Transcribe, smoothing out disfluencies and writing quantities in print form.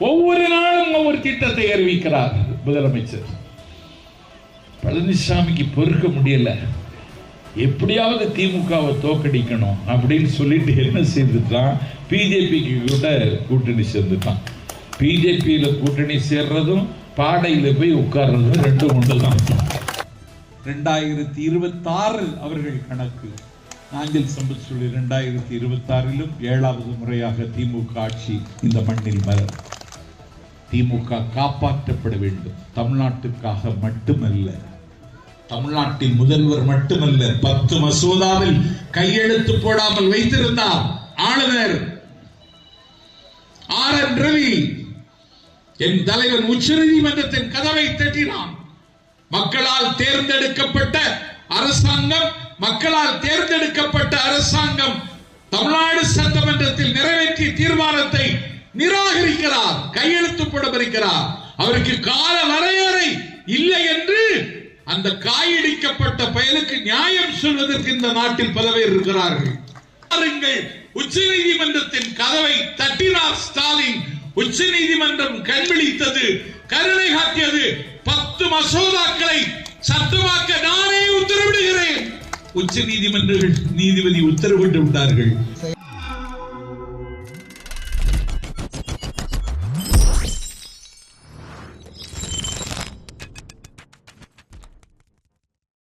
ஒவ்வொரு நாளும் ஒவ்வொரு திட்டத்தை அறிவிக்கிறார் முதலமைச்சர். பழனிசாமிக்கு பொறுக்க முடியல, எப்படியாவது திமுகவை தோக்கடிக்கணும் அப்படின்னு சொல்லிட்டு என்ன செய்துட்டான், பிஜேபிக்கு கூட கூட்டணி சேர்ந்துட்டான். பிஜேபியில கூட்டணி சேர்றதும் பாடையில போய் உட்கார்றதும் ரெண்டும் ஒன்றுதான். 2026 அவர்கள் கணக்கு நாங்கள் சம்பத் சொல்லி 2026 7வது முறையாக திமுக ஆட்சி இந்த மண்ணில் வரும். திமுக காப்பாற்றப்பட வேண்டும். தமிழ்நாட்டுக்காக மட்டுமல்ல, தமிழ்நாட்டின் முதல்வர் மட்டுமல்ல, 10 மசோதாவில் கையெழுத்து போடாமல் வைத்திருந்தார் ஆளுநர் RN ரவி. என் தலைவன் உச்சநீதிமன்றத்தின் கதவை தட்டினான். மக்களால் தேர்ந்தெடுக்கப்பட்ட அரசாங்கம், மக்களால் தேர்ந்தெடுக்கப்பட்ட அரசாங்கம் தமிழ்நாடு சட்டமன்றத்தில் நிறைவேற்றிய தீர்மானத்தை நிராகரிக்கிறார், கையெழுத்து போட மறுக்கிறார். அவருக்கு கால வரையறை இல்லை என்று அந்த காயடிக்கப்பட்ட பயலுக்கு நியாயம் சொல்வதற்கு இந்த நாட்டில் பல பேர் இருக்கிறார்கள். உச்ச நீதிமன்றத்தின் கதவை தட்டினார் ஸ்டாலின். உச்ச நீதிமன்றம் கண்விழித்தது, கருணை காட்டியது. 10 மசோதாக்களை சட்டமாக்க நானே உத்தரவிடுகிறேன். உச்ச நீதிமன்றங்கள் நீதிபதி உத்தரவிட்டு விட்டார்கள்.